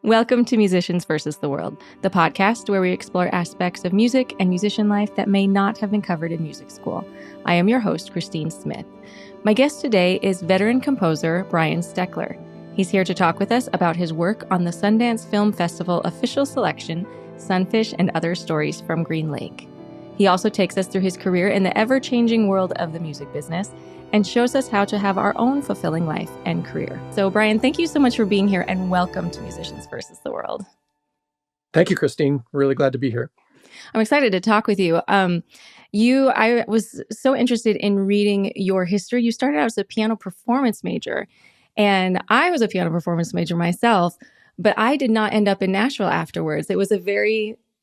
Welcome to Musicians versus the World, the podcast where we explore aspects of music and musician life that may not have been covered in music school. I am your host, Christine Smith. My guest today is veteran composer Brian Steckler. He's here to talk with us about his work on the Sundance Film Festival official selection, Sunfish and Other Stories from Green Lake. He also takes us through his career in the ever-changing world of the music business and shows us how to have our own fulfilling life and career. So, Brian, thank you so much for being here and welcome to Musicians versus the World. Thank you, Christine. Really glad to be here. I'm excited to talk with you. I was so interested in reading your history. You started out as a piano performance major, and I was a piano performance major myself, but I did not end up in Nashville afterwards. It was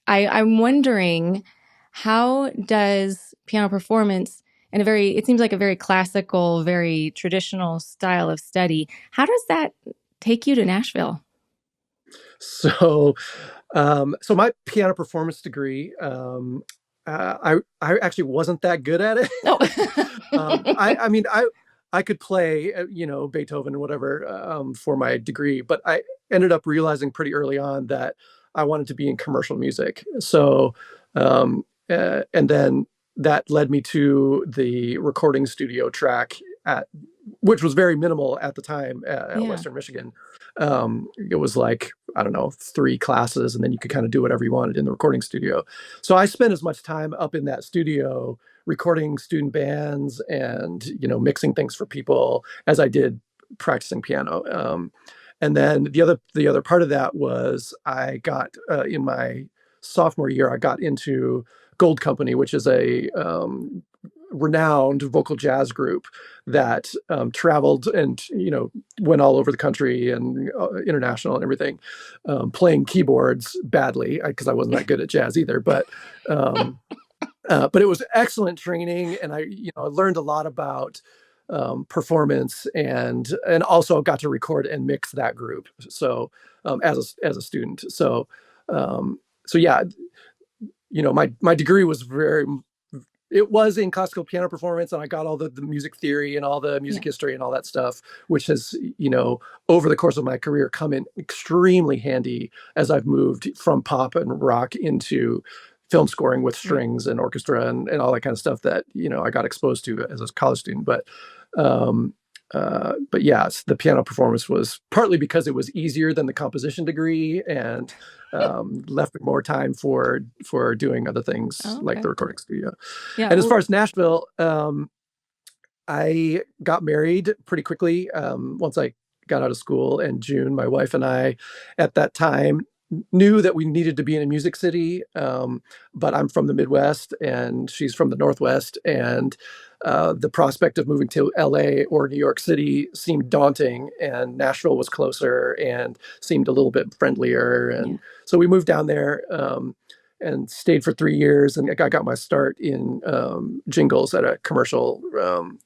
I'm wondering, how does piano performance and it seems like a very classical, very traditional style of study, how does that take you to Nashville? So my piano performance degree, I actually wasn't that good at it. Oh. I could play, Beethoven and whatever for my degree, but I ended up realizing pretty early on that I wanted to be in commercial music. So, and then that led me to the recording studio track which was very minimal at the time at Western Michigan. It was like, I don't know, 3 classes, and then you could kind of do whatever you wanted in the recording studio. So I spent as much time up in that studio recording student bands and, mixing things for people as I did practicing piano. And then the other part of that was I got in my sophomore year, I got into Gold Company, which is a renowned vocal jazz group that traveled and went all over the country and international and everything, playing keyboards badly because I wasn't that good at jazz either. But it was excellent training, and I learned a lot about performance and also got to record and mix that group. So as a student, my degree was it was in classical piano performance, and I got all the music theory and all the music history and all that stuff, which has, over the course of my career come in extremely handy as I've moved from pop and rock into film scoring with strings and orchestra and all that kind of stuff that, I got exposed to as a college student. But yes, the piano performance was partly because it was easier than the composition degree and left me more time for doing other things like the recording studio. Yeah, and as far as Nashville, I got married pretty quickly once I got out of school. And June, my wife and I, at that time, knew that we needed to be in a music city, but I'm from the Midwest and she's from the Northwest, and the prospect of moving to LA or New York City seemed daunting, and Nashville was closer and seemed a little bit friendlier. And so we moved down there and stayed for 3 years, and I got my start in jingles at a commercial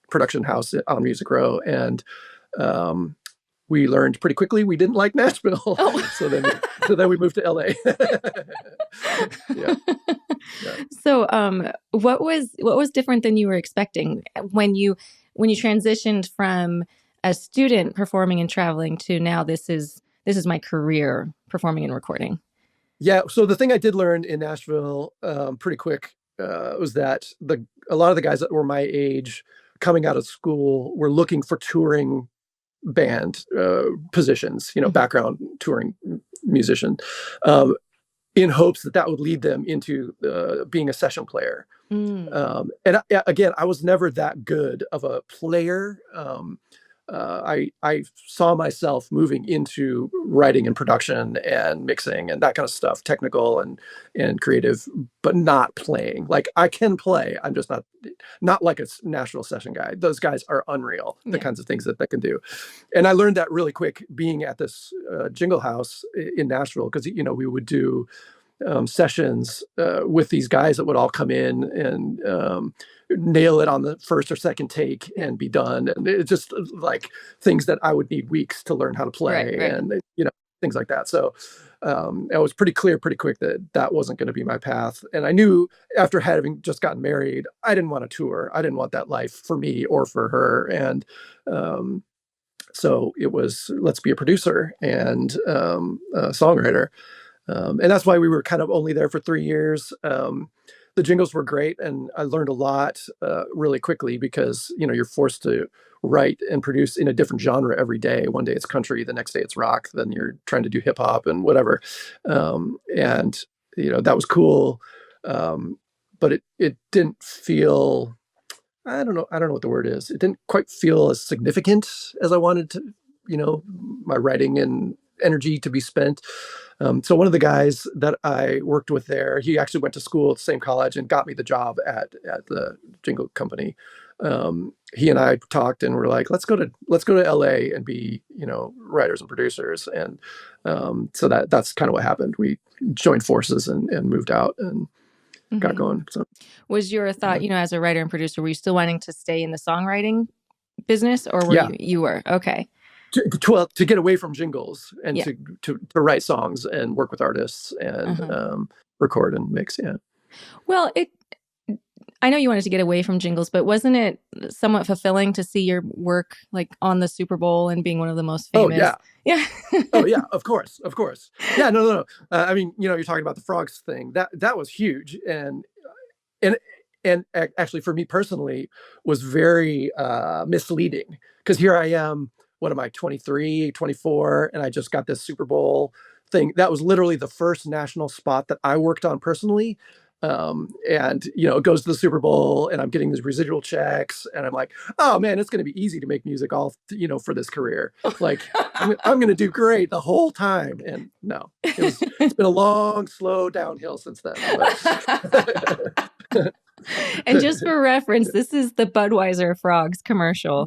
production house on Music Row. And we learned pretty quickly we didn't like Nashville. So then we moved to LA. So what was different than you were expecting when you transitioned from a student performing and traveling to now this is my career, performing and recording? Yeah. So the thing I did learn in Nashville pretty quick was that a lot of the guys that were my age coming out of school were looking for touring band positions, background touring musician, in hopes that would lead them into being a session player. And again, I was never that good of a player. I saw myself moving into writing and production and mixing and that kind of stuff, technical and creative, but not playing. Like, I can play. I'm just not like a Nashville session guy. Those guys are unreal, the kinds of things that they can do. And I learned that really quick being at this jingle house in Nashville, because, we would do sessions with these guys that would all come in and nail it on the first or second take and be done. And it's just like things that I would need weeks to learn how to play, right. And things like that. So it was pretty clear pretty quick that wasn't going to be my path. And I knew after having just gotten married, I didn't want to tour. I didn't want that life for me or for her. And So it was, let's be a producer and a songwriter. And that's why we were kind of only there for 3 years. The jingles were great, and I learned a lot really quickly because, you're forced to write and produce in a different genre every day. One day it's country, the next day it's rock, then you're trying to do hip hop and whatever. And, that was cool. But it didn't feel, I don't know what the word is. It didn't quite feel as significant as I wanted to, my writing and energy to be spent. So one of the guys that I worked with there, he actually went to school at the same college and got me the job at the jingle company. He and I talked and we're like, let's go to LA and be, writers and producers. And so that's kind of what happened. We joined forces and moved out and got going. So was your thought, as a writer and producer, were you still wanting to stay in the songwriting business, or were you were? Okay. To get away from jingles and to write songs and work with artists and record and mix. Yeah. Well, I know you wanted to get away from jingles, but wasn't it somewhat fulfilling to see your work like on the Super Bowl and being one of the most famous? Oh, yeah. Oh yeah, of course. Yeah, no. I mean, you're talking about the frogs thing. That was huge, and actually for me personally was very misleading, because here I am, what am I, 23, 24, and I just got this Super Bowl thing. That was literally the first national spot that I worked on personally. And it goes to the Super Bowl and I'm getting these residual checks and I'm like, oh man, it's going to be easy to make music all, for this career. Like I'm going to do great the whole time. And no, it's been a long, slow downhill since then. And just for reference, this is the Budweiser Frogs commercial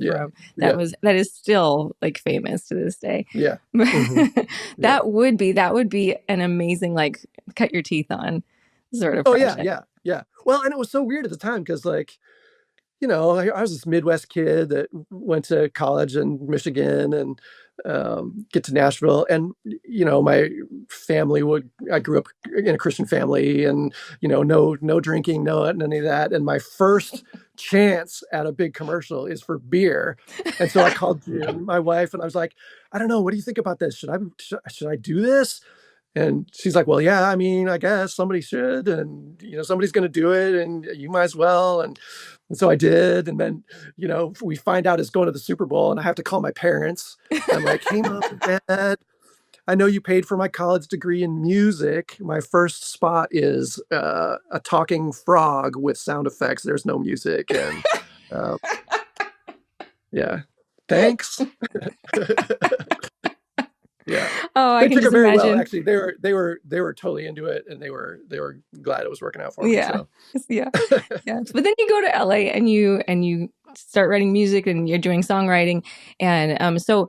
that is still like famous to this day. Yeah. That would be an amazing, like, cut your teeth on sort of project. Yeah. Well, and it was so weird at the time because, like, I was this Midwest kid that went to college in Michigan and get to Nashville, and my family I grew up in a Christian family, and no drinking, no none of that. And my first chance at a big commercial is for beer, and so I called Jim, my wife, and I was like, I don't know, what do you think about this? Should I do this? And she's like, well, yeah, I mean, I guess somebody should, and, somebody's going to do it and you might as well. And so I did. And then, we find out it's going to the Super Bowl and I have to call my parents. I'm like, hey, Mom and Dad, I know you paid for my college degree in music. My first spot is a talking frog with sound effects. There's no music. And yeah, thanks. Yeah. Oh, I they can took just it very imagine. well. Actually, they were totally into it, and they were glad it was working out for me. Yeah. So. Yeah. But then you go to LA and you start writing music and you're doing songwriting, and so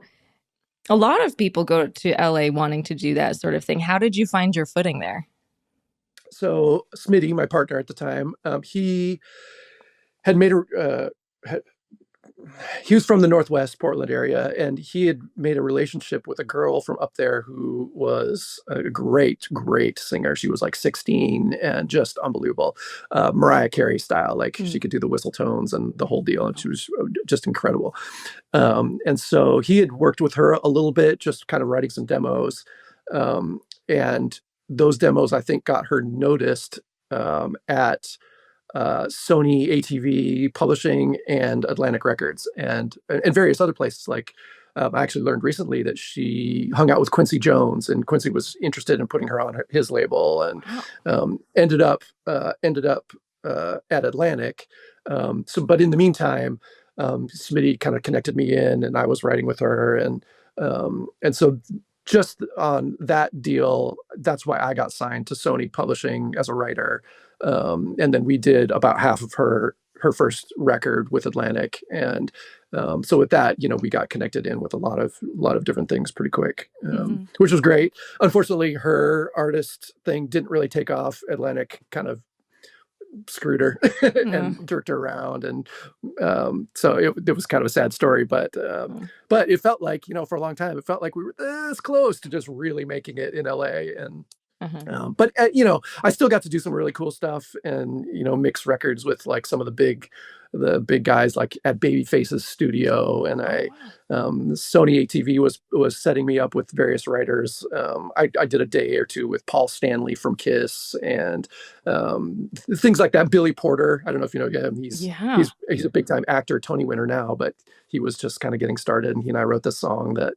a lot of people go to LA wanting to do that sort of thing. How did you find your footing there? So Smitty, my partner at the time, he had made he was from the Northwest Portland area, and he had made a relationship with a girl from up there who was a great singer. She was like 16 and just unbelievable, Mariah Carey style. Like she could do the whistle tones and the whole deal, and she was just incredible. And so he had worked with her a little bit, just kind of writing some demos, and those demos, I think, got her noticed at Sony, ATV Publishing, and Atlantic Records, and various other places. Like I actually learned recently that she hung out with Quincy Jones, and Quincy was interested in putting her on his label, and ended up at Atlantic. But in the meantime, Smitty kind of connected me in, and I was writing with her, and so just on that deal, that's why I got signed to Sony Publishing as a writer. And then we did about half of her first record with Atlantic. And so with that, we got connected in with a lot of different things pretty quick, which was great. Unfortunately, her artist thing didn't really take off. Atlantic kind of screwed her and jerked her around. And so it was kind of a sad story, but it felt like, for a long time, it felt like we were this close to just really making it in LA. And Uh-huh. But I still got to do some really cool stuff and mix records with like some of the big guys like at Babyface's studio, and Sony ATV was setting me up with various writers. I did a day or two with Paul Stanley from Kiss and things like that. Billy Porter, I don't know if you know him. He's a big time actor, Tony winner now, but he was just kind of getting started, and he and I wrote this song that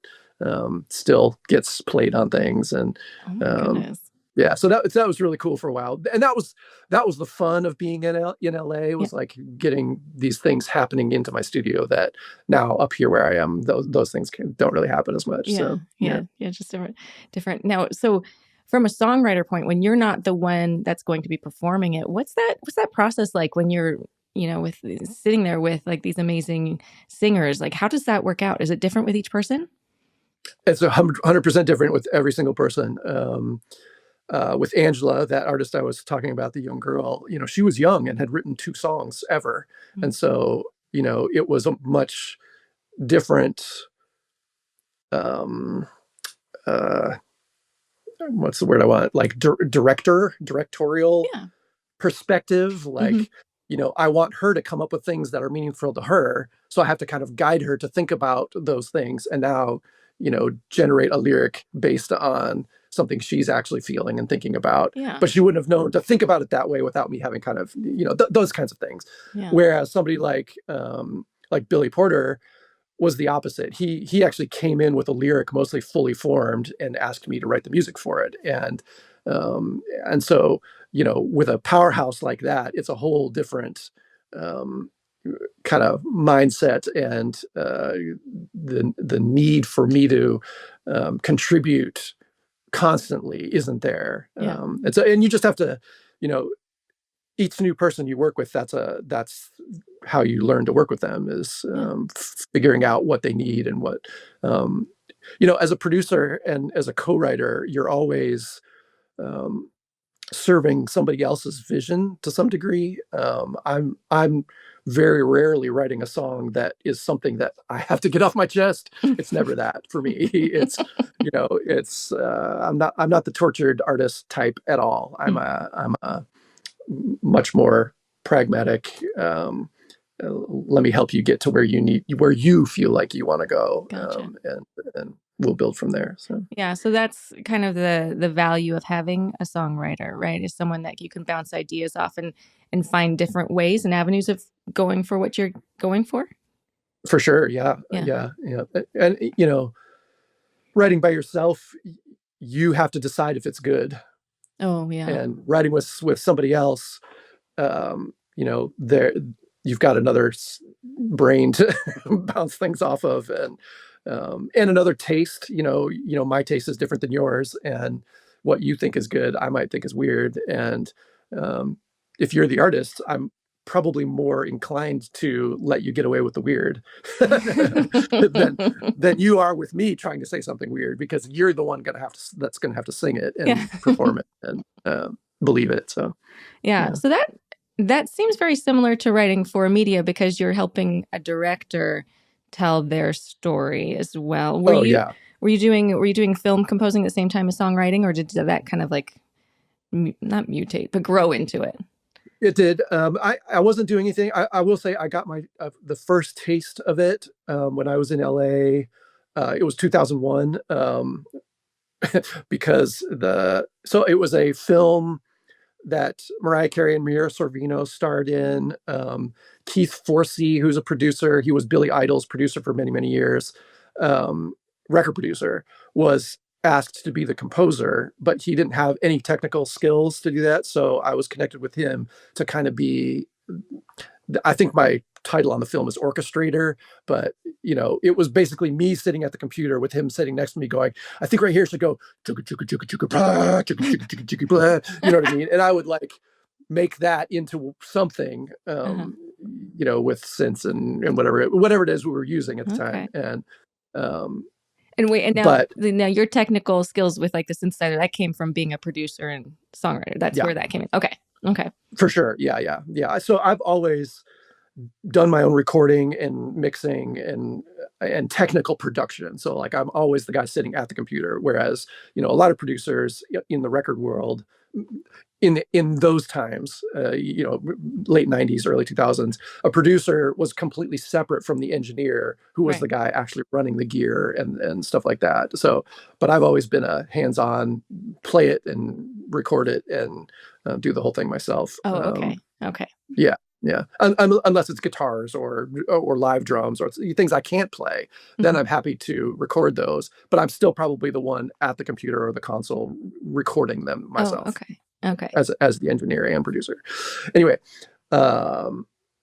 still gets played on things. And oh my goodness. yeah, so that was really cool for a while, and that was the fun of being in LA, was like getting these things happening into my studio that now up here where I am, those things don't really happen as much. Just different. Now, so from a songwriter point, when you're not the one that's going to be performing it, what's that process like when you're with sitting there with like these amazing singers? Like, how does that work out? Is it different with each person? It's 100% different with every single person. With Angela, that artist I was talking about, the young girl, she was young and had written 2 songs ever. Mm-hmm. And so, it was a much different, what's the word I want? Like directorial perspective. Like, I want her to come up with things that are meaningful to her. So I have to kind of guide her to think about those things and now, generate a lyric based on something she's actually feeling and thinking about. Yeah. But she wouldn't have known to think about it that way without me having kind of, those kinds of things. Yeah. Whereas somebody like Billy Porter was the opposite. He actually came in with a lyric mostly fully formed and asked me to write the music for it. And so, with a powerhouse like that, it's a whole different kind of mindset, and the need for me to contribute constantly isn't there. Yeah. And you just have to, each new person you work with, that's how you learn to work with them, is figuring out what they need and what, as a producer and as a co-writer, you're always serving somebody else's vision to some degree. I'm very rarely writing a song that is something that I have to get off my chest. It's never that for me. It's, I'm not the tortured artist type at all. I'm a much more pragmatic, let me help you get to where you feel like you want to go. Gotcha. And we'll build from there. So that's kind of the value of having a songwriter, right? Is someone that you can bounce ideas off and find different ways and avenues of going for what you're going for. For sure. Yeah. And, writing by yourself, you have to decide if it's good. Oh yeah. And writing with somebody else, you've got another brain to bounce things off of, and another taste. My taste is different than yours, and what you think is good, I might think is weird. And if you're the artist, I'm probably more inclined to let you get away with the weird than you are with me trying to say something weird, because you're the one that's gonna have to sing it and perform it and believe it. So so that seems very similar to writing for media, because you're helping a director tell their story as well. Were you doing film composing at the same time as songwriting, or did that kind of like not mutate but grow into it? It did. I wasn't doing anything. I will say I got my the first taste of it when I was in LA. It was 2001, because it was a film that Mariah Carey and Mira Sorvino starred in. Keith Forsey, who's a producer, he was Billy Idol's producer for many, many years, record producer, was asked to be the composer, but he didn't have any technical skills to do that. So I was connected with him to kind of be, I think my title on the film is orchestrator, but it was basically me sitting at the computer with him sitting next to me going, I think right here should go, you know what I mean? And I would like make that into something, with synths and whatever it is we were using at the time. Now your technical skills with like the synthesizer, that came from being a producer and songwriter. That's where that came in. Okay. For sure. Yeah. So I've always, done my own recording and mixing and technical production. So like I'm always the guy sitting at the computer, whereas a lot of producers in the record world in those times, late 90s, early 2000s, a producer was completely separate from the engineer who was the guy actually running the gear and stuff like that. So, but I've always been a hands-on, play it and record it and do the whole thing myself. Oh, okay. Okay. Yeah. Yeah. Unless it's guitars or live drums or things I can't play, then I'm happy to record those. But I'm still probably the one at the computer or the console recording them myself. Oh, okay. Okay. As the engineer and producer. Anyway, what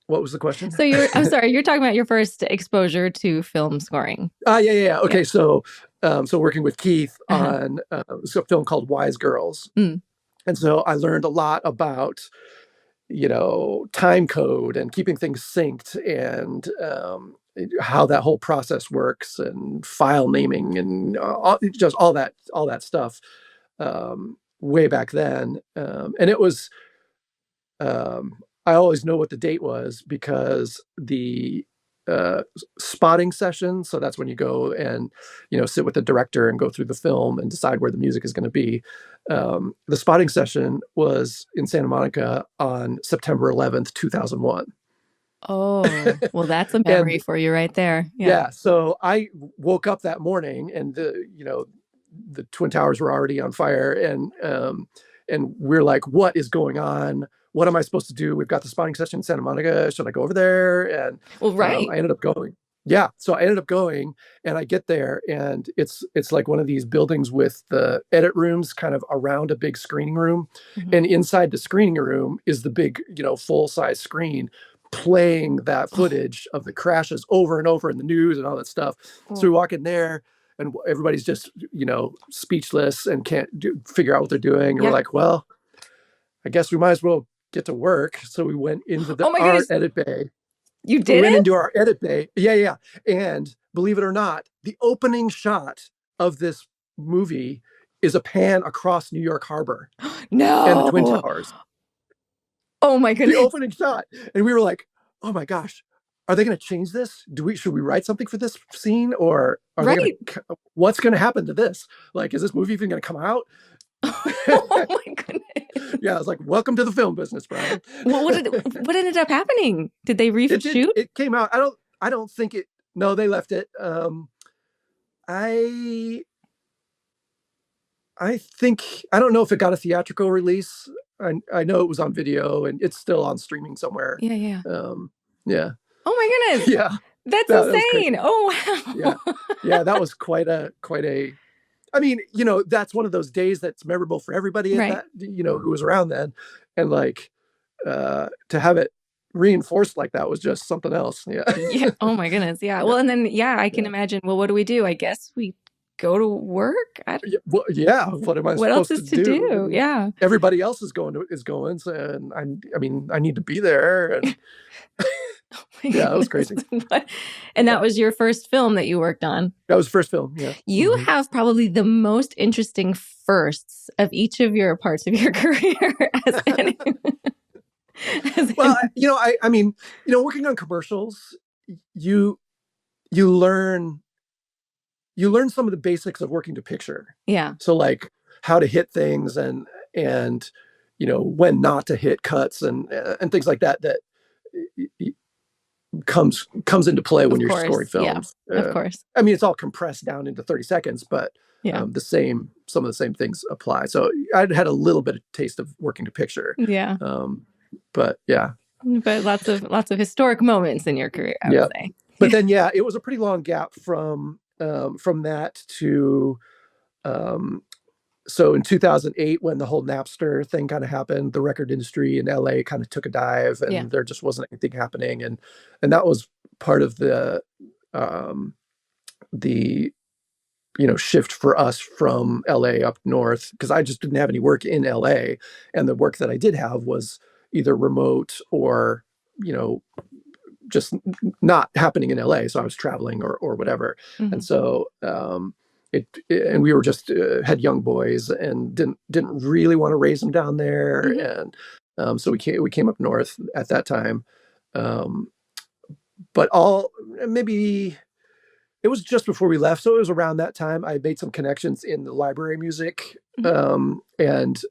was the question? So I'm sorry, you're talking about your first exposure to film scoring. Yeah. Okay. Yeah. So working with Keith on a film called Wise Girls. And so I learned a lot about time code and keeping things synced and how that whole process works and file naming and just all that stuff way back then. And it was, I always know what the date was because the spotting session, so that's when you go and sit with the director and go through the film and decide where the music is going to be. The spotting session was in Santa Monica on September 11th, 2001. Oh, well, that's a memory for you right there. Yeah. So I woke up that morning and the Twin Towers were already on fire and we're like, what is going on? What am I supposed to do? We've got the spotting session in Santa Monica. Should I go over there? And I ended up going. Yeah. So I ended up going and I get there and it's like one of these buildings with the edit rooms kind of around a big screening room. And inside the screening room is the big, full size screen playing that footage of the crashes over and over in the news and all that stuff. So we walk in there and everybody's just, speechless and can't figure out what they're doing. And we're like, well, I guess we might as well get to work. So we went into our edit bay. You did? We went into our edit bay. Yeah. And believe it or not, the opening shot of this movie is a pan across New York Harbor. No. And the Twin Towers. Oh my goodness. The opening shot. And we were like, oh my gosh, are they going to change this? Should we write something for this scene? Or what's going to happen to this? Like, is this movie even going to come out? Oh my goodness. Yeah, I was like, welcome to the film business, Brian. Well, what ended up happening? Did they reshoot? It came out. I don't think it. No, they left it. I think I don't know if it got a theatrical release. I know it was on video and it's still on streaming somewhere. Yeah. Yeah. Oh my goodness. Yeah. That's insane. Oh wow. Yeah, that was quite a. I mean, that's one of those days that's memorable for everybody at that, who was around then. And like, to have it reinforced like that was just something else. Yeah. Yeah. Oh my goodness. Yeah. Well, and then, I can imagine, well, what do we do? I guess we go to work. What am I what else supposed is to do? Yeah. Everybody else is going. So, and I need to be there. And yeah, it was crazy. And that was your first film that you worked on? That was first film, yeah. You have probably the most interesting firsts of each of your parts of your career. Well, I mean, working on commercials, you learn some of the basics of working to picture. Yeah. So like how to hit things and when not to hit cuts and things like that comes into play when you're scoring films. Yeah, of course. I mean, it's all compressed down into 30 seconds, but some of the same things apply. So I'd had a little bit of taste of working to picture. Yeah. But yeah. But lots of historic moments in your career, I would say. But then it was a pretty long gap from that to so in 2008, when the whole Napster thing kind of happened, the record industry in LA kind of took a dive and there just wasn't anything happening. And that was part of the shift for us from LA up north, because I just didn't have any work in LA. And the work that I did have was either remote or, just not happening in LA. So I was traveling or whatever. Mm-hmm. And so, and we were just had young boys and didn't really want to raise them down there. Mm-hmm. And so we came up north at that time. but all maybe it was just before we left, so it was around that time I made some connections in the library music, and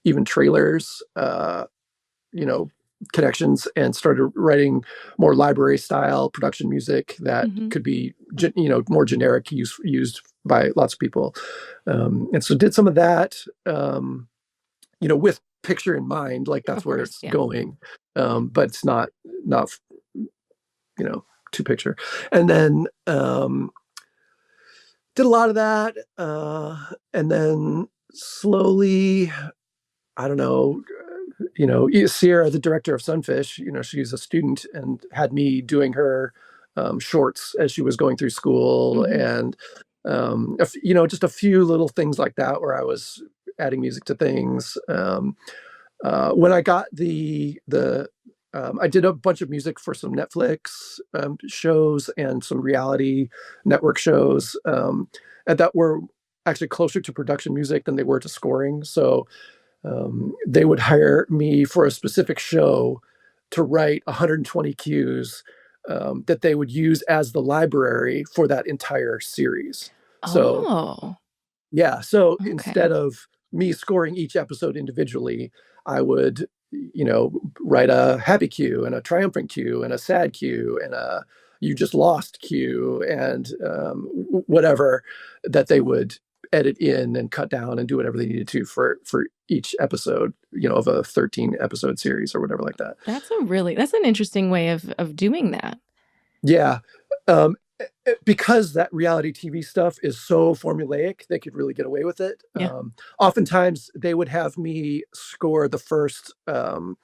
even trailers, you know, connections, and started writing more library style production music that could be, more generic, used by lots of people. And so did some of that, with picture in mind, like that's Of where course, it's yeah. going. But it's not, to picture. And then, did a lot of that. And then slowly, I don't know, Sierra, the director of Sunfish, she's a student and had me doing her shorts as she was going through school, and just a few little things like that where I was adding music to things. When I got I did a bunch of music for some Netflix shows and some reality network shows, and that were actually closer to production music than they were to scoring. So they would hire me for a specific show to write 120 cues that they would use as the library for that entire series. So, Oh, yeah. So okay. instead of me scoring each episode individually, I would, write a happy cue and a triumphant cue and a sad cue and a you just lost cue, and whatever that they would edit in and cut down and do whatever they needed to for each episode, of a 13 episode series or whatever like that. That's an interesting way of doing that. Yeah. Because that reality TV stuff is so formulaic, they could really get away with it. Yeah. Oftentimes, they would have me score the first 4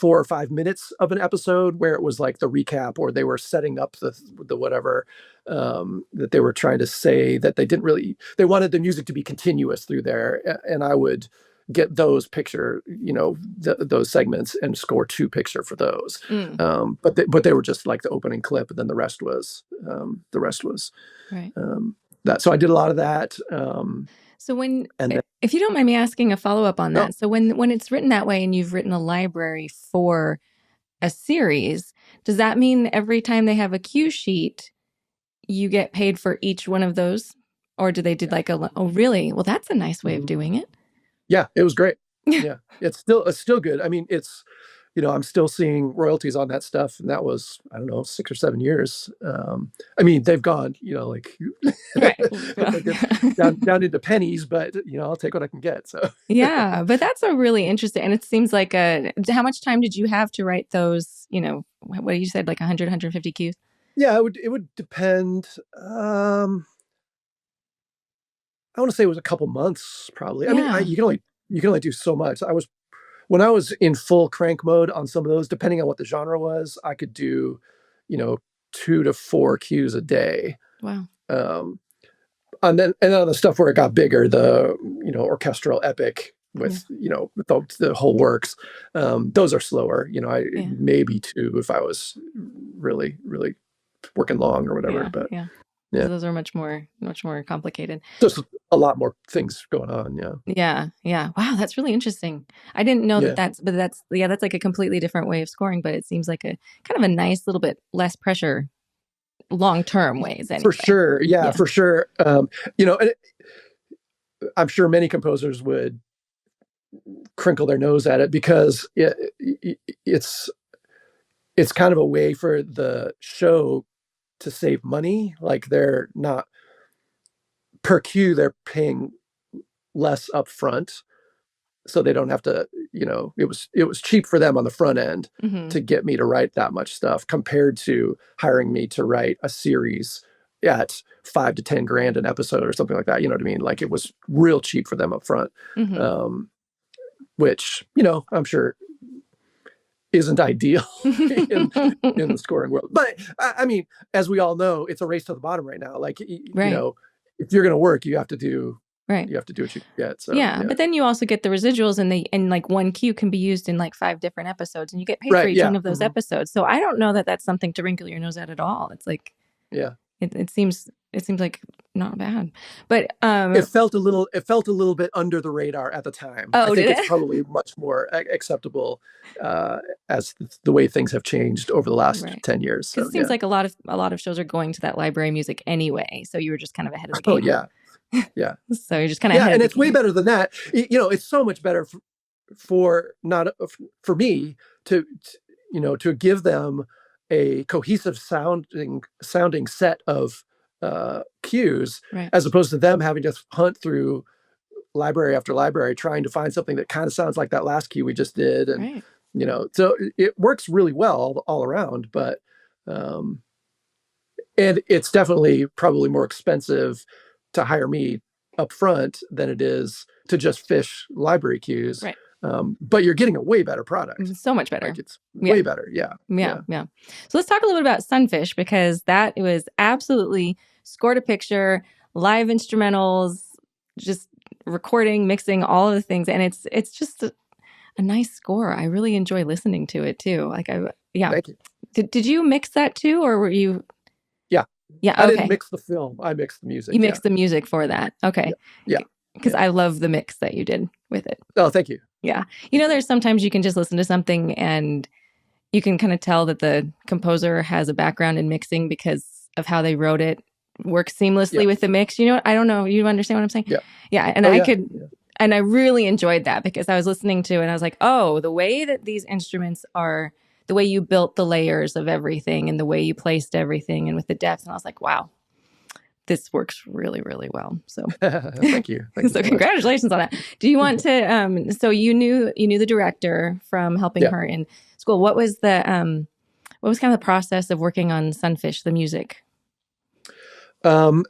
or 5 minutes of an episode where it was like the recap, or they were setting up the whatever that they were trying to say, that they wanted the music to be continuous through there, and I would get those those segments and score 2 picture for those. But they were just like the opening clip, and then the rest was Right. that. So I did a lot of that. So And then, if you don't mind me asking a follow-up on oh, that, so when it's written that way and you've written a library for a series, does that mean every time they have a cue sheet, you get paid for each one of those? Or do they do oh, really? Well, that's a nice way of doing it. yeah, it was great. Yeah, it's still good. I mean, I'm still seeing royalties on that stuff, and that was, I don't know, 6 or 7 years. I mean, they've gone, like Right. down into pennies, but I'll take what I can get. So Yeah, but that's a really interesting, and it seems like how much time did you have to write those, what you said, like 100, 150 cues? yeah, it would depend. I want to say it was a couple months, probably. I mean, Yeah. you can only do so much. When I was in full crank mode on some of those, depending on what the genre was, I could do, 2 to 4 cues a day. Wow. And then on the stuff where it got bigger, the orchestral epic with with the whole works, those are slower. Maybe 2 if I was really really working long or whatever. Yeah. But Yeah. yeah, Those are much more complicated. just a lot more things going on. Yeah. Yeah. Yeah. Wow, that's really interesting. I didn't know Yeah. that's like a completely different way of scoring, but it seems like a kind of a nice little bit less pressure long-term ways anyway. For sure. Yeah, Yeah. for sure. And I'm sure many composers would crinkle their nose at it, because it's kind of a way for the show to save money. Like, they're not per cue, they're paying less upfront, so they don't have to, it was cheap for them on the front end to get me to write that much stuff, compared to hiring me to write a series at 5 to 10 grand an episode or something like that. You know what I mean? Like, it was real cheap for them up front, which, I'm sure isn't ideal in the scoring world. But I mean, as we all know, it's a race to the bottom right now. Like, Right. If you're going to work, you have to do Right. what you get. So yeah, but then you also get the residuals, and like one cue can be used in like 5 different episodes, and you get paid for Right, each yeah. one of those episodes. So I don't know that that's something to wrinkle your nose at all. It's like, Yeah. it seems like not bad. But it felt a little bit under the radar at the time. I think it's probably much more acceptable as the way things have changed over the last 10 years. Because it seems like a lot of shows are going to that library music anyway. So you were just kind of ahead of the game. Oh yeah. Yeah. So you're just kind of ahead and of it's way better than that. It's so much better for me to give them a cohesive sounding set of cues, as opposed to them having to hunt through library after library trying to find something that kind of sounds like that last cue we just did. And so it works really well all around, but and it's definitely probably more expensive to hire me up front than it is to just fish library cues. Right. But you're getting a way better product. So much better. Like it's way better. Yeah. So let's talk a little bit about Sunfish, because that was absolutely score to picture, live instrumentals, just recording, mixing, all of the things. And it's just a nice score. I really enjoy listening to it too. Thank you. Did you mix that too, or were you? Yeah. Okay. I didn't mix the film. I mixed the music. You mixed the music for that. Okay. Yeah. Because I love the mix that you did with it. Oh, thank you. Yeah. There's sometimes you can just listen to something and you can kind of tell that the composer has a background in mixing because of how they wrote it, works seamlessly with the mix. I don't know. You understand what I'm saying? Yeah. Yeah. And and I really enjoyed that because I was listening to it and I was like, oh, the way that these instruments are, the way you built the layers of everything and the way you placed everything and with the depth. And I was like, wow, this works really, really well. So thank you. So congratulations on that. Do you want to, so you knew the director from helping her in school. What was kind of the process of working on Sunfish, the music? So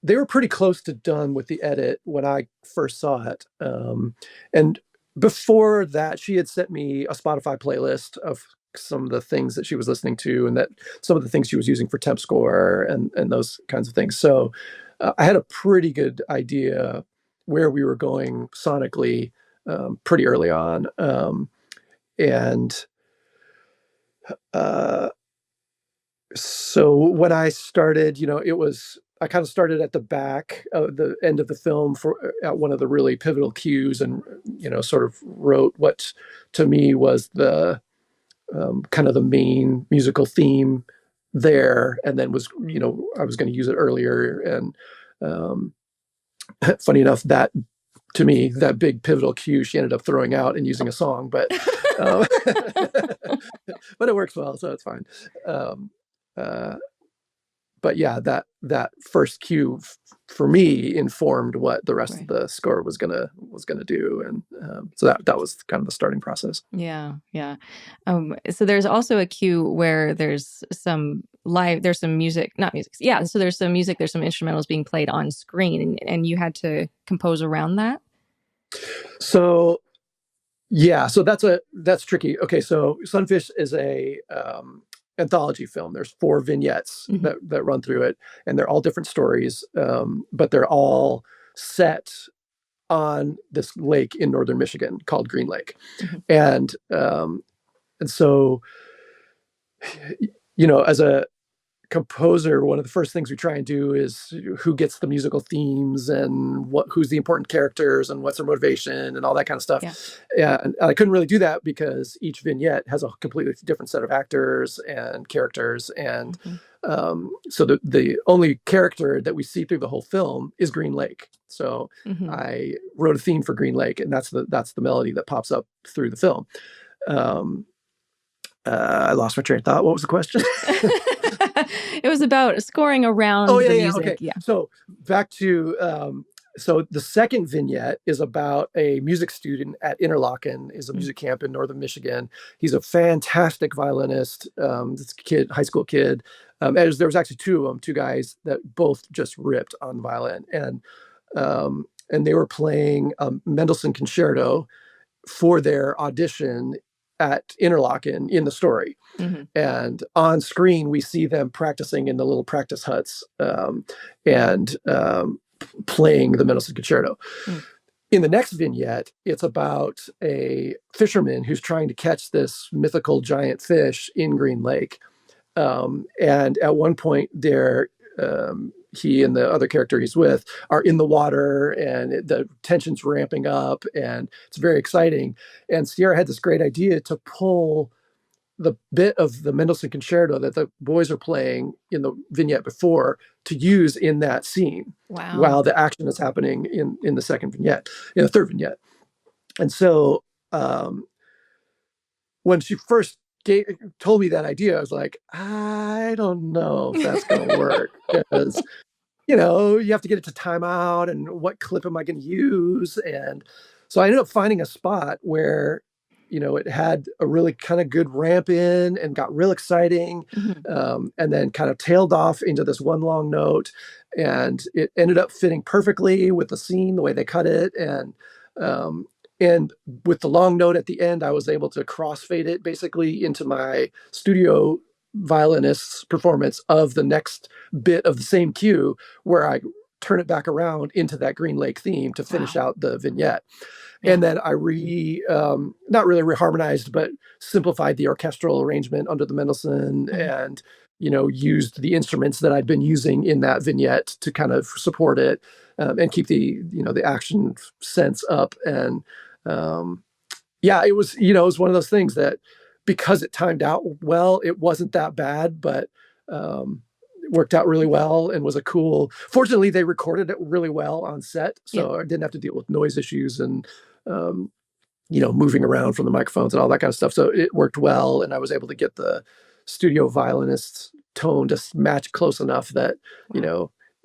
they were pretty close to done with the edit when I first saw it. And before that, she had sent me a Spotify playlist of some of the things that she was listening to and that some of the things she was using for temp score and those kinds of things. So I had a pretty good idea where we were going sonically pretty early on. So when I started, I kind of started at the back of the end of the film at one of the really pivotal cues and, sort of wrote what to me was the kind of the main musical theme there. And then I was going to use it earlier. And funny enough, that to me, that big pivotal cue, she ended up throwing out and using a song, but but it works well, so it's fine. But yeah, that first cue for me informed what the rest of the score was gonna do, and so that was kind of the starting process. Yeah. So there's also a cue where there's some music, not music. Yeah. So there's some music, there's some instrumentals being played on screen, and you had to compose around that. So yeah, so that's tricky. Okay, so Sunfish is a anthology film. There's 4 vignettes that run through it, and they're all different stories, but they're all set on this lake in northern Michigan called Green Lake. And so as a composer, one of the first things we try and do is who gets the musical themes and who's the important characters and what's their motivation and all that kind of stuff. Yeah, and I couldn't really do that because each vignette has a completely different set of actors and characters, and so the only character that we see through the whole film is Green Lake. So I wrote a theme for Green Lake, and that's the melody that pops up through the film. I lost my train of thought. What was the question? It was about scoring around the music. Okay. Yeah. So back to so the second vignette is about a music student at Interlochen, is a music camp in northern Michigan. He's a fantastic violinist. This kid, high school kid. There was actually 2 of them, 2 guys that both just ripped on the violin, and they were playing Mendelssohn Concerto for their audition at Interlochen in the story. And on screen, we see them practicing in the little practice huts and playing the Mendelssohn Concerto. In the next vignette, it's about a fisherman who's trying to catch this mythical giant fish in Green Lake. And at one point he and the other character he's with are in the water, and the tension's ramping up, and it's very exciting. And Sierra had this great idea to pull the bit of the Mendelssohn concerto that the boys are playing in the vignette before to use in that scene. Wow. While the action is happening in the second vignette, in the third vignette. And so when she first told me that idea, I was like, I don't know if that's going to work, because you have to get it to time out, and what clip am I going to use? And so I ended up finding a spot where, it had a really kind of good ramp in and got real exciting, and then kind of tailed off into this one long note. And it ended up fitting perfectly with the scene, the way they cut it. And with the long note at the end, I was able to crossfade it basically into my studio violinist's performance of the next bit of the same cue, where I turn it back around into that Green Lake theme to finish out the vignette. Yeah. And then I not really reharmonized, but simplified the orchestral arrangement under the Mendelssohn, and, used the instruments that I'd been using in that vignette to kind of support it, and keep the action sense up. And it was one of those things that, because it timed out well, it wasn't that bad, but it worked out really well and was fortunately they recorded it really well on set. So I didn't have to deal with noise issues and, moving around from the microphones and all that kind of stuff. So it worked well, and I was able to get the studio violinist's tone to match close enough that,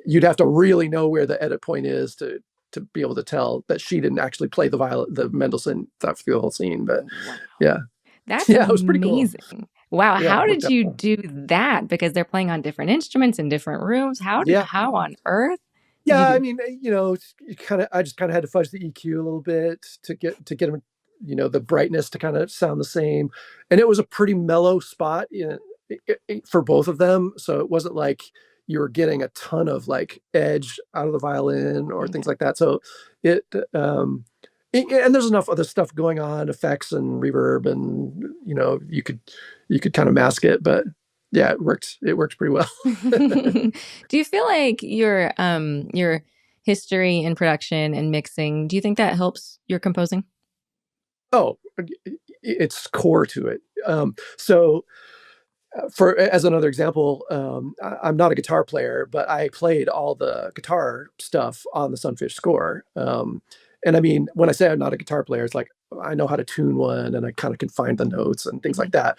you'd have to really know where the edit point is to be able to tell that she didn't actually play the Mendelssohn through the whole scene. But yeah. That's it was pretty amazing. Cool. Wow. Yeah, how did you do that? Because they're playing on different instruments in different rooms. How on earth? Yeah, I mean, I just kind of had to fudge the EQ a little bit to get them, the brightness to kind of sound the same. And it was a pretty mellow spot for both of them. So it wasn't like you were getting a ton of like edge out of the violin or things like that. So and there's enough other stuff going on, effects and reverb, and you could kind of mask it, but yeah, it worked pretty well. Do you feel like your history in production and mixing, do you think that helps your composing? Oh, it's core to it. So as another example, I'm not a guitar player, but I played all the guitar stuff on the Sunfish score. And I mean, when I say I'm not a guitar player, it's like I know how to tune one, and I kind of can find the notes and things like that.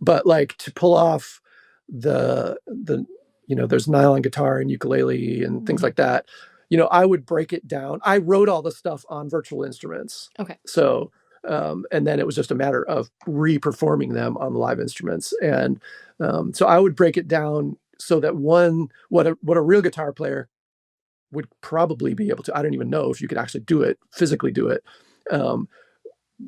But like to pull off the there's nylon guitar and ukulele and things like that. I would break it down. I wrote all the stuff on virtual instruments. Okay. So, and then it was just a matter of re-performing them on the live instruments. And so I would break it down so that what a real guitar player would probably be able to, I don't even know if you could actually physically do it.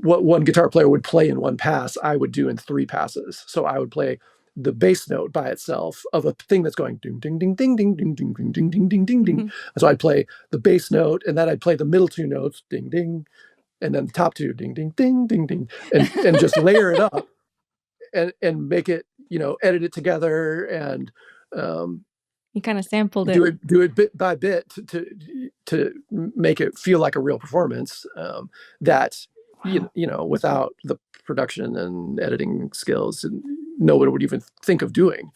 What one guitar player would play in one pass, I would do in 3 passes. So I would play the bass note by itself of a thing that's going ding ding ding ding ding ding ding ding ding ding ding ding ding. So I'd play the bass note, and then I'd play the middle 2 notes ding ding, and then the top 2 ding ding ding ding ding, and just layer it up and make it, edit it together, and you kind of sampled it. Do it bit by bit to make it feel like a real performance. That without the production and editing skills, no one would even think of doing.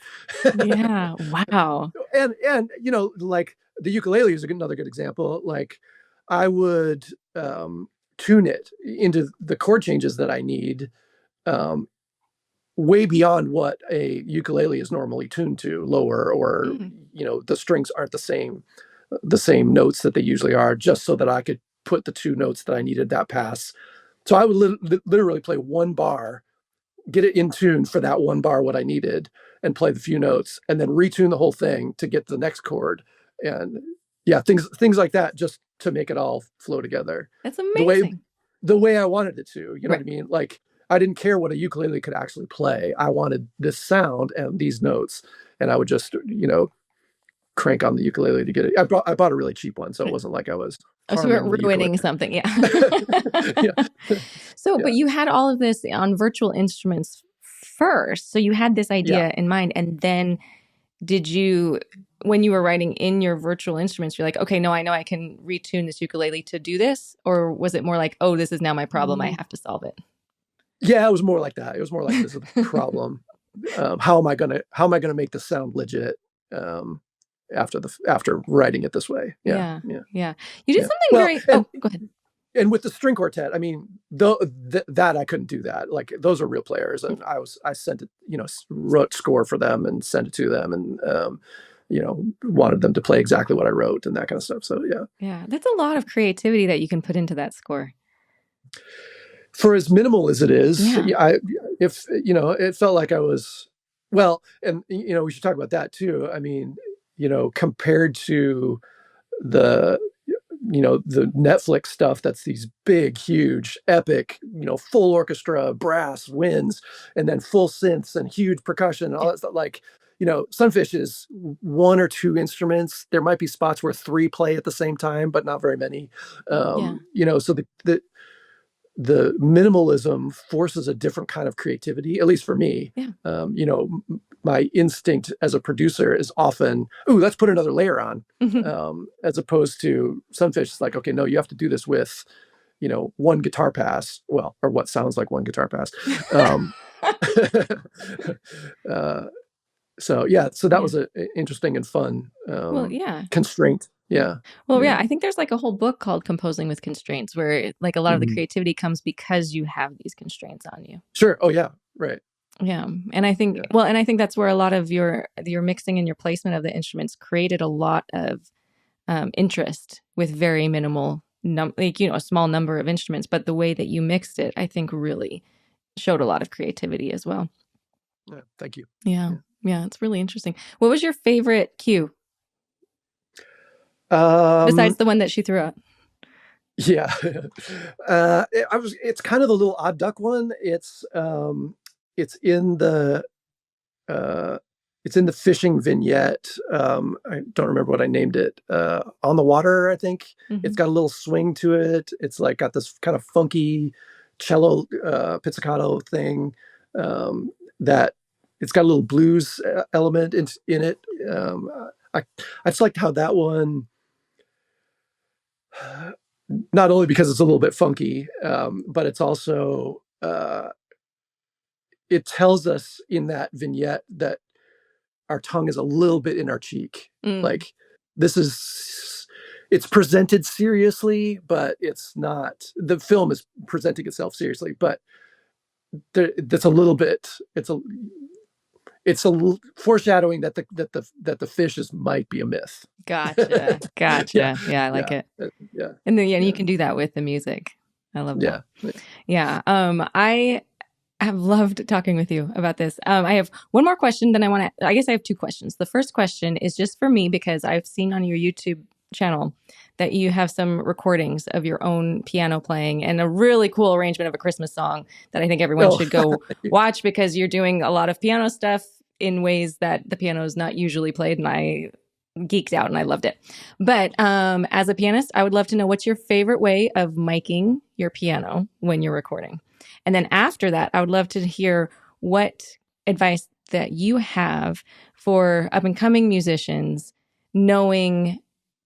Yeah. Wow. And like the ukulele is another good example. Like I would tune it into the chord changes that I need, way beyond what a ukulele is normally tuned to, lower, or the strings aren't the same notes that they usually are, just so that I could put the 2 notes that I needed that pass. So I would literally play 1 bar, get it in tune for that 1 bar what I needed, and play the few notes, and then retune the whole thing to get the next chord. And things like that, just to make it all flow together. That's amazing. The way I wanted it to, what I mean? Like, I didn't care what a ukulele could actually play. I wanted this sound and these notes, and I would just, crank on the ukulele to get it. I bought a really cheap one, so it wasn't like I was. So you weren't ruining something, yeah. So, but you had all of this on virtual instruments first. So you had this Yeah. idea in mind, and then did you, when you were writing in your virtual instruments, you're like, okay, no, I know I can retune this ukulele to do this? Or was it more like, oh, this is now my problem, I have to solve it? Yeah, it was more like that. It was more like, this is the problem. How am I gonna make this sound legit? After writing it this way. Yeah. Yeah. You did Yeah. something Well, very, and go ahead. and with the string quartet, I mean, that I couldn't do that. Like, those are real players, and I sent it, wrote score for them and sent it to them, and wanted them to play exactly what I wrote and that kind of stuff. So yeah. Yeah, that's a lot of creativity that you can put into that score. For as minimal as it is, Yeah. it felt like I was, well, and we should talk about that too. I mean, compared to the the Netflix stuff, that's these big, huge, epic, full orchestra, brass, winds, and then full synths and huge percussion and all that stuff. Like, Sunfish is one or two instruments. There might be spots where three play at the same time, but not very many. So the minimalism forces a different kind of creativity, at least for me. Yeah. My instinct as a producer is often, ooh, let's put another layer on, as opposed to Sunfish. It's like, okay, no, you have to do this with, one guitar pass, or what sounds like one guitar pass. So that was an interesting and fun constraint. Yeah. Well, yeah, I think there's like a whole book called Composing with Constraints, where like a lot of the creativity comes because you have these constraints on you. Sure. Oh yeah. Right. Yeah. And I think, and I think that's where a lot of your mixing and your placement of the instruments created a lot of interest with very minimal, a small number of instruments. But the way that you mixed it, I think really showed a lot of creativity as well. Yeah, thank you. Yeah. It's really interesting. What was your favorite cue? Besides the one that she threw out. Yeah. It's kind of the little odd duck one. It's in the fishing vignette. I don't remember what I named it. On the Water, I think. It's got a little swing to it. It's like got this kind of funky cello pizzicato thing, that it's got a little blues element in it. I just liked how that one, not only because it's a little bit funky, but it's also, it tells us in that vignette that our tongue is a little bit in our cheek. Like, it's presented seriously, but it's not. The film is presenting itself seriously, but that's a little bit. It's a foreshadowing that the fish might be a myth. Gotcha. Yeah, I like it. Yeah. And then you can do that with the music. I love that. Yeah. I have loved talking with you about this. I have one more question. Then I guess I have two questions. The first question is just for me, because I've seen on your YouTube channel that you have some recordings of your own piano playing and a really cool arrangement of a Christmas song that I think everyone should go watch, because you're doing a lot of piano stuff in ways that the piano is not usually played, and I geeked out and I loved it. But as a pianist, I would love to know, what's your favorite way of miking your piano when you're recording? And then after that, I would love to hear what advice that you have for up and coming musicians, knowing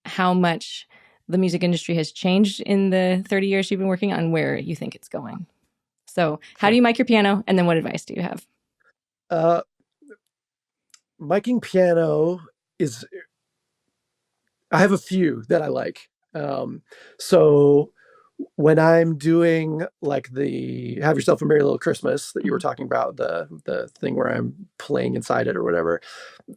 how much the music industry has changed in the 30 years you've been working on, where you think it's going. So how do you mic your piano? And then what advice do you have? Miking piano is, I have a few that I like. So when I'm doing like the Have Yourself a Merry Little Christmas that you were talking about, the thing where I'm playing inside it or whatever,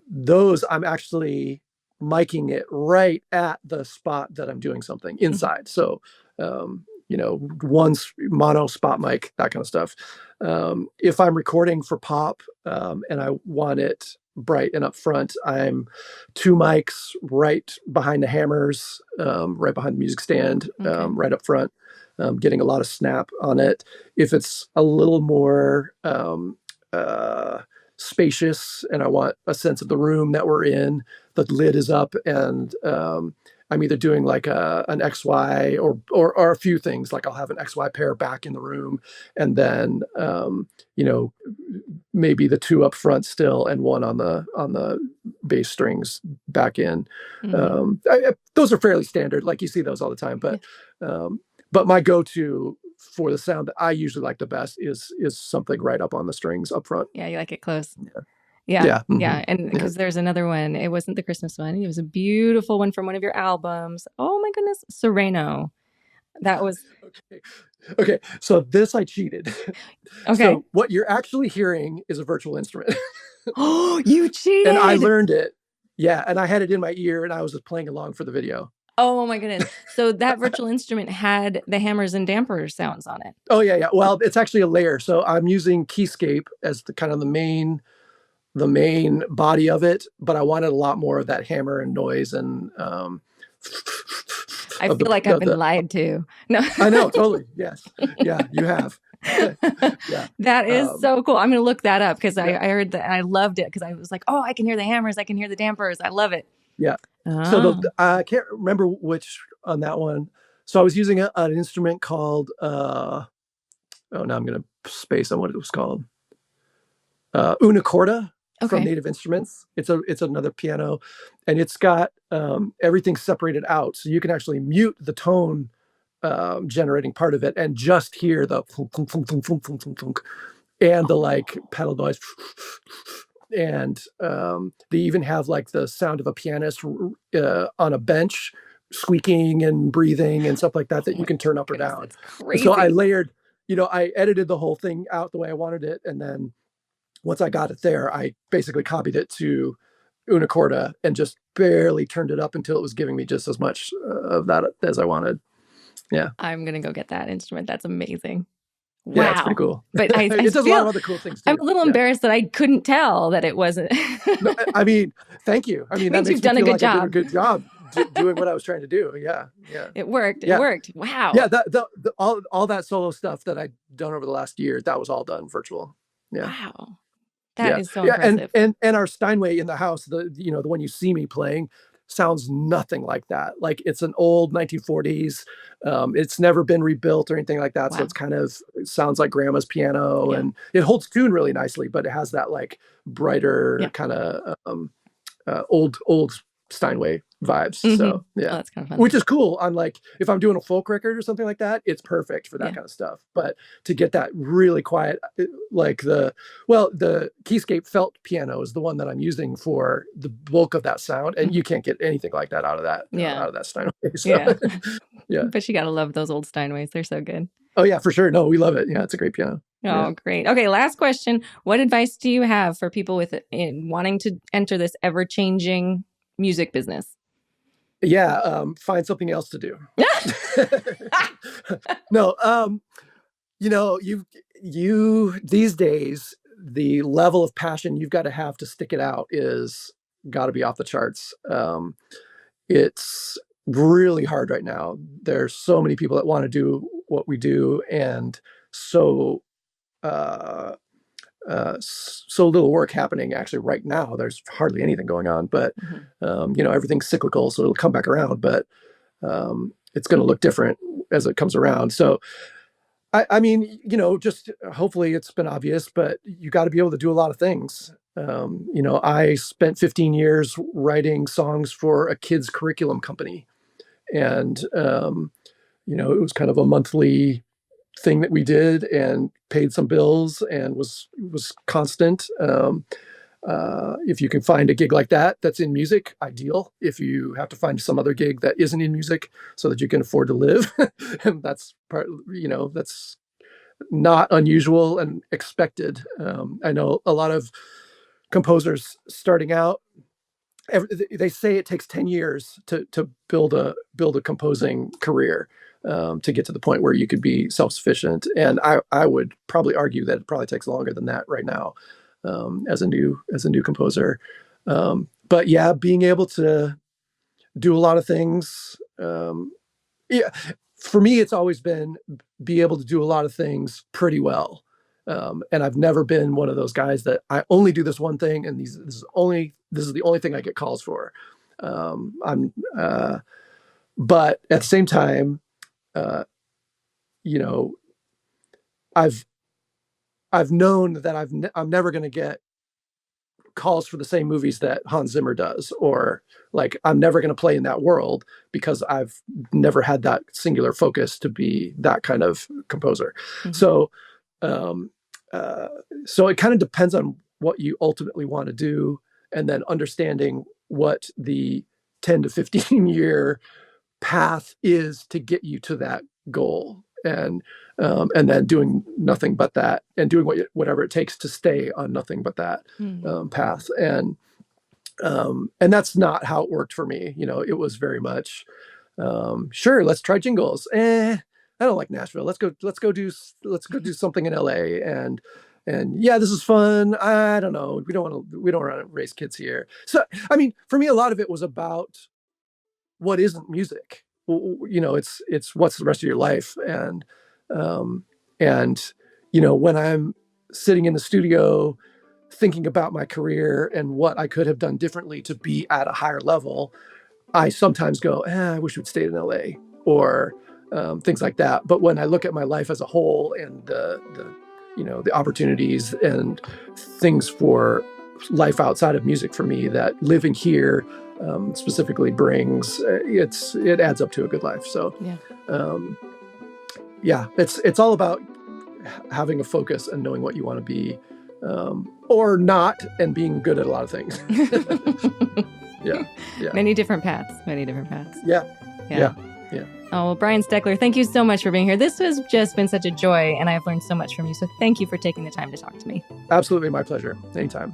those I'm actually miking it right at the spot that I'm doing something inside. So, one mono spot mic, that kind of stuff. If I'm recording for pop, and I want it bright and up front, I'm two mics right behind the hammers, right behind the music stand, right up front, getting a lot of snap on it. If it's a little more spacious and I want a sense of the room that we're in, the lid is up and I'm either doing like an XY or a few things. Like I'll have an XY pair back in the room, and then you know, maybe the two up front still, and one on the bass strings back in. Those are fairly standard. Like you see those all the time. But my go-to for the sound that I usually like the best is something right up on the strings up front. Yeah, you like it close. Yeah. Yeah. And because there's another one. It wasn't the Christmas one. It was a beautiful one from one of your albums. Oh my goodness. Sereno. That was okay. So this I cheated. okay. So what you're actually hearing is a virtual instrument. Oh, you cheated. And I learned it. Yeah. And I had it in my ear and I was just playing along for the video. Oh my goodness. So that virtual instrument had the hammers and dampers sounds on it. Oh yeah. Well, it's actually a layer. So I'm using Keyscape as the kind of the main body of it, but I wanted a lot more of that hammer and noise and I feel like I've been lied to. No, I know, totally. Yes. Yeah, you have. Yeah. That is so cool. I'm going to look that up because I heard that and I loved it because I was like, oh, I can hear the hammers. I can hear the dampers. I love it. Yeah. So I can't remember which on that one. So I was using an instrument called, now I'm going to space on what it was called. Una corda. From Native Instruments. It's another piano, and it's got everything separated out, so you can actually mute the tone generating part of it and just hear the and the like pedal noise. And they even have like the sound of a pianist on a bench squeaking and breathing and stuff like that you can turn up or down. So I layered, I edited the whole thing out the way I wanted it, and then once I got it there, I basically copied it to Una corda and just barely turned it up until it was giving me just as much of that as I wanted. Yeah. I'm going to go get that instrument. That's amazing. Wow. Yeah, it's pretty cool. But it does a lot of other cool things too. I'm a little embarrassed that I couldn't tell that it wasn't. No, I mean, thank you. I mean, that makes you've done a good job. I did a good job doing what I was trying to do. Yeah. Yeah. It worked. It worked. Wow. Yeah. All that solo stuff that I'd done over the last year, that was all done virtual. Yeah. Wow. That is so impressive. And our Steinway in the house, the one you see me playing, sounds nothing like that. Like it's an old 1940s. It's never been rebuilt or anything like that. Wow. So it sounds like grandma's piano, and it holds tune really nicely, but it has that like brighter kind of old Steinway vibes. So yeah, that's kind of fun. Which is cool. On like if I'm doing a folk record or something like that, it's perfect for that kind of stuff. But to get that really quiet, like the Keyscape felt piano is the one that I'm using for the bulk of that sound, and you can't get anything like that out of that out of that Steinway. So, yeah. But you gotta love those old Steinways. They're so good. Oh yeah, for sure. No, we love it. Yeah, it's a great piano. Oh, great. Okay, last question. What advice do you have for people wanting to enter this ever-changing music business? Yeah, find something else to do. No, you these days, the level of passion you've got to have stick it out is got to be off the charts. It's really hard right now. There's so many people that want to do what we do, and so little work happening actually right now. There's hardly anything going on, but everything's cyclical, so it'll come back around, but it's going to look different as it comes around. So I mean, just hopefully it's been obvious, but you got to be able to do a lot of things. I spent 15 years writing songs for a kids curriculum company, and it was kind of a monthly thing that we did and paid some bills and was constant. If you can find a gig like that that's in music, ideal. If you have to find some other gig that isn't in music so that you can afford to live, and that's that's not unusual and expected. I know a lot of composers starting out, they say it takes 10 years to build a composing career, to get to the point where you could be self-sufficient. And I would probably argue that it probably takes longer than that right now, as a new composer. But yeah, being able to do a lot of things. For me, it's always been be able to do a lot of things pretty well. And I've never been one of those guys that I only do this one thing, and this is the only thing I get calls for. But at the same time, you know, I've known that I'm never going to get calls for the same movies that Hans Zimmer does, or like I'm never going to play in that world because I've never had that singular focus to be that kind of composer. Mm-hmm. So it kind of depends on what you ultimately want to do, and then understanding what the 10 to 15 year path is to get you to that goal. And then doing nothing but that, and doing whatever it takes to stay on nothing but that path. And that's not how it worked for me. You know, it was very much, sure, let's try jingles. I don't like Nashville. Let's go do something in LA. And yeah, this is fun. I don't know. We don't want to raise kids here. So, I mean, for me, a lot of it was about what isn't music. You know, it's what's the rest of your life. And you know, when I'm sitting in the studio thinking about my career and what I could have done differently to be at a higher level, I sometimes go, I wish we'd stayed in LA, or things like that. But when I look at my life as a whole, and the you know, the opportunities and things for life outside of music for me that living here specifically brings, it adds up to a good life. So it's all about having a focus and knowing what you want to be, or not, and being good at a lot of things. yeah many different paths. Yeah. Oh, well, Brian Steckler, thank you so much for being here. This has just been such a joy, and I have learned so much from you. So thank you for taking the time to talk to me. Absolutely, my pleasure. Anytime.